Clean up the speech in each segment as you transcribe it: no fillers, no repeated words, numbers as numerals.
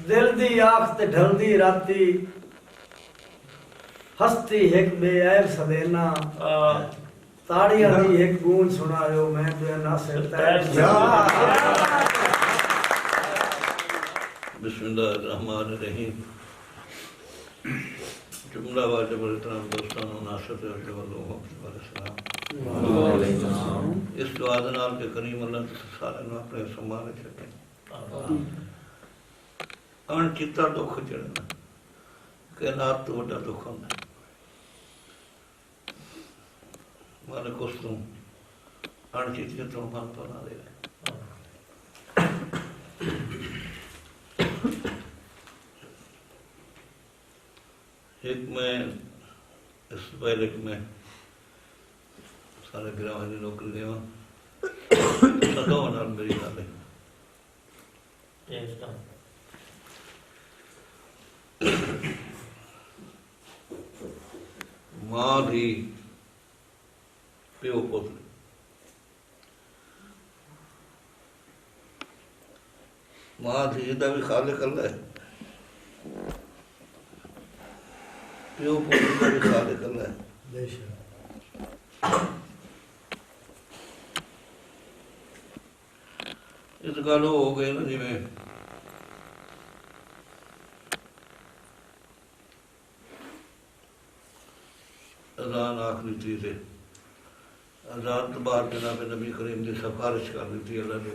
दिल दी आँख ते ढलदी राती हस्ती एक बेऐब सदेना ताड़ियां दी एक गूंज सुनायो मैं बेनासिर तैब बिस्मिल्लाहिर्रहमानिर्रहीम। जुमला वाजिब इहतराम दोस्तानो नासिर अल्लाह वालों सलाम। इस दुआ दे नाल के करीम अल्लाह सारे नूं अपने सम्मान विच रखे। अणचिता दुख चढ़ना कैनात तो वड्डा दुख होंदा है। मालिक उस तों अणचिते तो मन बना दे। एक मैं इस पहले कि मैं सारे गिरावां दी नौकरी देवां सदों नाल मेरी गल है। मां दी प्यो पुत्र मां धी दा भी खालिक अल्लाह है, प्यो पुत्र दा भी खालिक अल्लाह है। इस गल हो गई ना जिवें अजान आखरी थी से अजान तो बाद जनाब नबी करीम की सिफारिश कर दी थी अल्लाह ने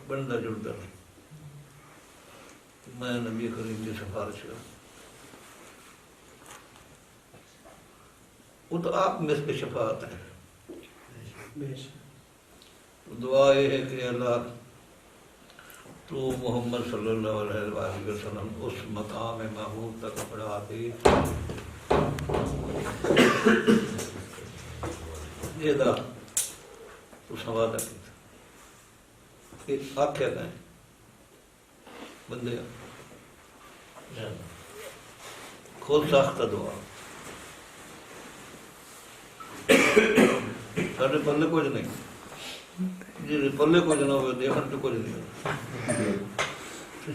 बनता जुड़ता मैं नबी करीम की सिफारिश कर वो तो आप में से शफात है। तो दुआ ये है कि अल्लाह तो मोहम्मद सल्लल्लाहु अलैहि वसल्लम उस मकाम महमूद तक पढ़ा दे जेदा तो सवादा किया आख्या गए बंदे खुद सख्त दुआ साढ़े पल्ले कुछ नहीं जी पल्ले कुछ ना हो देवन च कुछ नहीं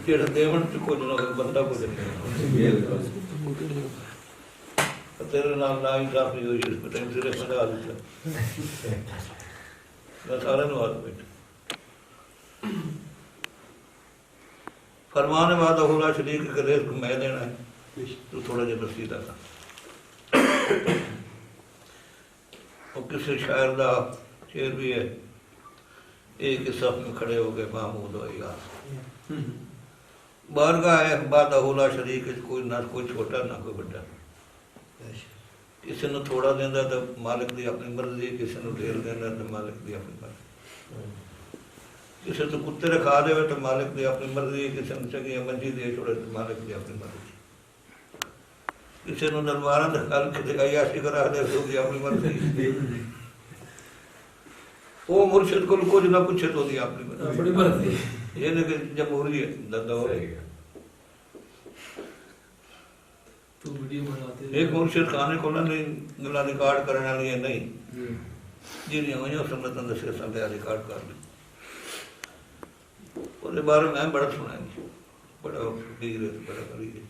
जेड़ा देवन च कुछ ना हो बंदा कुछ नहीं तेरे नाल ना इंसाफी हुई इस टाइम सिरे समझा दिता मैं सारे नु हाथ बैठ फरमान वादा होला शरीक करे मैं देना है तू थोड़ा जिहा नसीदा कर। और किसी शायर का शेर भी है एक सफ में खड़े हो गए महमूद हो यार बारगाह है वादा होला शरीक कोई ना कोई छोटा ना कोई बड़ा किसी ने थोड़ा देंदा तो मालिक की अपनी मर्जी किसी ने ढेर देंदा तो मालिक की अपनी मर्जी किसी तो कुत्ते रखा दे तो मालिक की अपनी मर्जी किसी ने चंगी मंजी दे छोड़े तो मालिक की अपनी मर्जी किसी ने नलवारा अयाशी करा दे तो अपनी मर्जी वो मुर्शिद को कुछ ना पूछे तो अपनी मर्जी ये नहीं कि जमहूरी है दौर है। एक मुर्शिद खाने को ना गला रिकॉर्ड करने वाली है नहीं जिन्हें हुई संगत दसे साल रिकॉर्ड कर ली उसके बारे में मैं बड़ा सुना बड़ा पीर है बड़ा करी है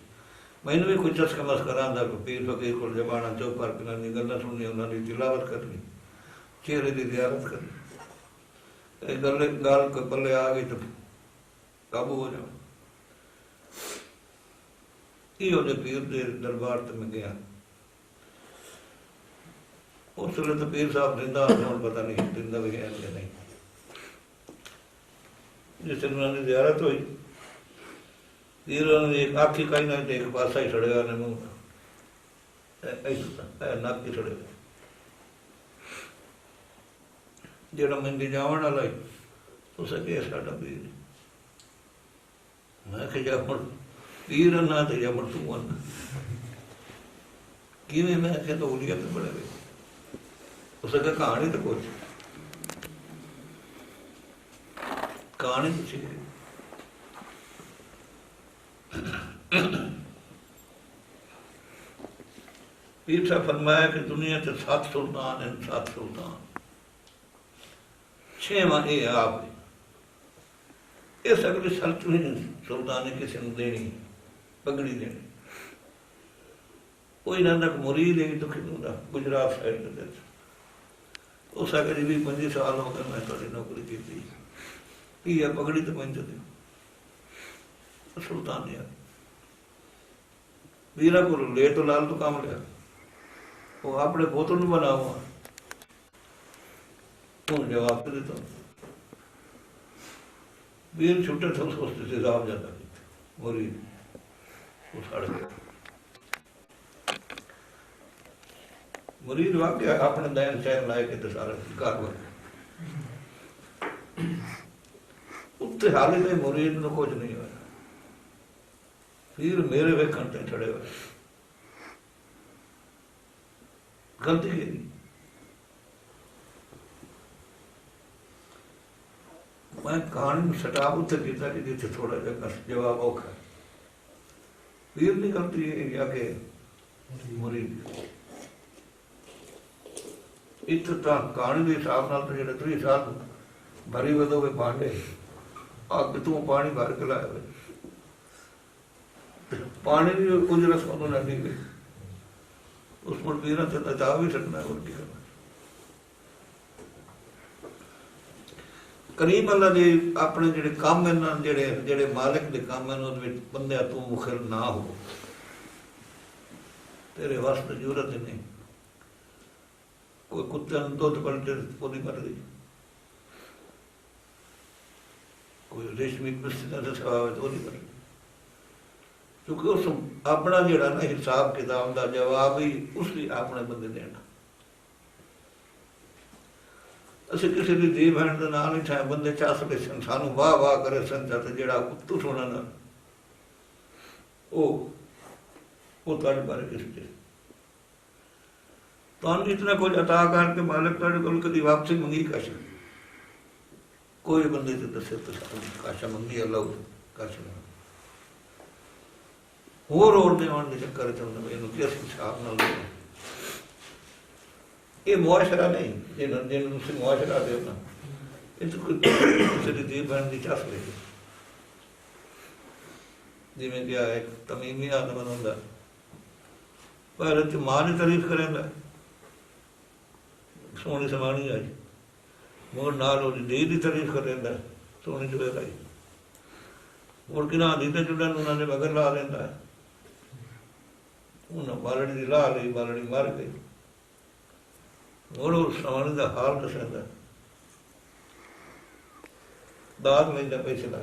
मैंने भी कुछ चस्का मस्करा था पीर फकीर को जबाना चौक पर पिलानी गल्ला सुननी उन्होंने तिलावत करनी चेहरे की जियारत करनी गल गल पल्ले आ गई तो काबू हो जाओ यो पीर के दरबार से मैं गया उस वे तो पीर साहब दिंदा हूँ पता नहीं दिंदा भी है या नहीं। जिस दिन उन्होंने जियारत हुई पीर उन्होंने एक आखी का ही ना एक पासा ही छड़ेगा ने मुंह नक ही छड़ेगा जेड़ा मंदी जावन वाला ही उस अगे साडा पीर मैं कि जा हुण पीर ना तो जा मुड़ तू आना किवें मैं कि तो उलिया तो बड़े गए उस अगे कहानी तो कुछ कहानी कुछ पीर साहब फरमाया कि दुनिया से 7 सुल्तान हैं 7 सुल्तान 6वां ये आप इस अगले शर्त नहीं सुल्तान ने किसी ने देनी पगड़ी देनी कोई ना तक मुरीद है दुखी दूंगा गुजरात साइड के उस आगे भी 25 साल हो गए मैं थोड़ी नौकरी की थी है पगड़ी तो पहुंच दी सुल्तान ने वीरा को ले तो लाल तो काम लिया वो अपने बोतल में बना हुआ जवाब तो देता वीर छुट्टे थे सोचते थे साहब जाता मुरीद वो सड़ गया मुरीद वाक्य अपने दैन चैन लाए के तो सारा कारवाई उत्ते हाले में मुरीद को कुछ नहीं हुआ फिर मेरे वेखण ते चढ़े हुए गलती की मैं कहानी सटाप उत्ते किया कि जिथे थोड़ा जगह जवाब औखा फिर नहीं गलती या के मुरीद इत कहानी के हिसाब नाल तो जेडे 3 साल भरी वदो वे पांडे अग तू पानी भर के लाया पानी भी कुछ रस को लगी गई उस पर पीना से बचा भी सकना है और करना करीब अल्लाह दे अपने जेडे काम है ना जेडे जेडे मालिक दे काम है उस विच बंदे तू मुखर ना हो तेरे वास्ते जरूरत नहीं कोई कुत्ते दुध पलटे ओदी मर्जी कोई रेशमी मस्जिद से सवाब है तो ओदी मर्जी क्योंकि उस अपना जेड़ा ना हिसाब किताब का जवाब ही उसकी अपने बंदे देना असं किसी की धी बहन का नाम नहीं था बंदे चासते सन सानू वाह वाह करे सन तो जेड़ा उत्तू सोना ना वो ताड़े बारे किसी तो इतना कुछ अता करके मालिक ताड़े को कभी वापसी मंगी कश कोई बंदे से दसे तो काशा मंगी अल्लाह कश होर देवन के चक्कर चलते इन किस हिसाब न ये मुआशरा नहीं जिन मुआशरा देना ये तो कोई किसी धी बहन की चस ले जिमें क्या एक तमीमी आदमी होंगे पर मां की तारीफ करेंगे सोनी समानी आई मोर नाल धी की तारीफ करेंगे सोनी चुड़े आई मुड़ कि धी तो चुड़न उन्होंने मगर ला लेंदा उन्हें बालड़ी की ला ली बालड़ी मर गई मुड़ समानी का हाल दसेंदा दाग लेंदा पैसे ला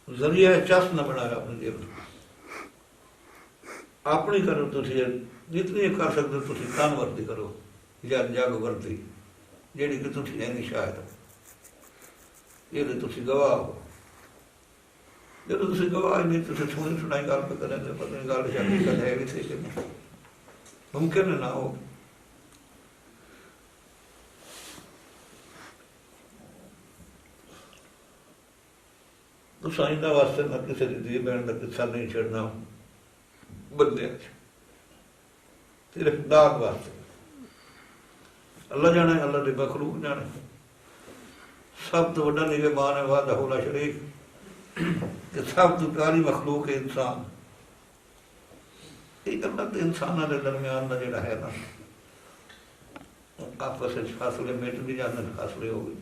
जरिया चस न बनाया अपनी जेब अपनी करो तुम जितनी कर सकते तुम तन वर्ती करो या जग वर्ती जी कि तुम है नहीं शायद ये तुम गवाह हो जो तुम गवाह नहीं तुम सुनी सुनाई गल पे करेंगे पता नहीं गल हकीकत है भी थी कि नहीं मुमकिन ना हो तो साइंदा वास्ते ना किसी धी बहन का किस्सा नहीं छेड़ना बंदे सिर्फ दाग वास्ते अल्लाह जाने अल्लाह के मखलूक जाने सब तो वड्डा निगहबान है वादा होला शरीक कि सब तो प्यारी मखलूक है इंसान एक अल्लाह के इंसान के दरम्यान का जोड़ा है ना आपस में फासले मिट भी जाते फासले हो गए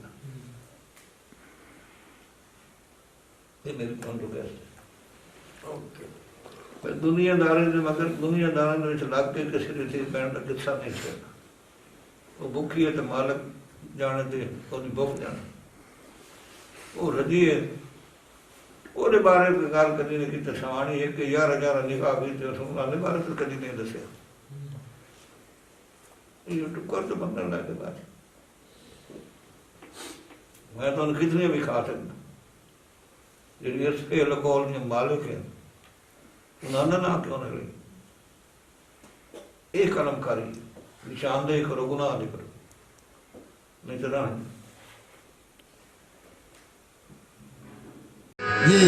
ये मेरी कंट्रोवर्सी दुनियादारी मगर दुनियादारी लग के किसी रीति पैन का किस्सा नहीं छेड़ना वो भुखी है तो मालक जाने दे भुख जाने वो रजी है वो बारे गल कभी नहीं की सवानी है कि 11,000 निकाह भी उन्होंने बारे तो कभी नहीं दसिया यूट्यूब कर तो बनने लगे बात मैं तो कितनी भी खा सकता जी लकौल मालिक है उन्होंने ना क्यों नहीं एक कलमकारी निशानदेही करो गुनाह नहीं करो नहीं तो ना ये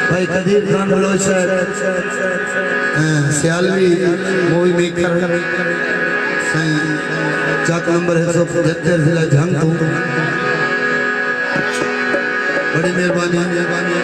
भाई Qadir Khan Baloch Sialvi movie maker Chak number 175 जिला झांगू। बड़ी मेहरबानी।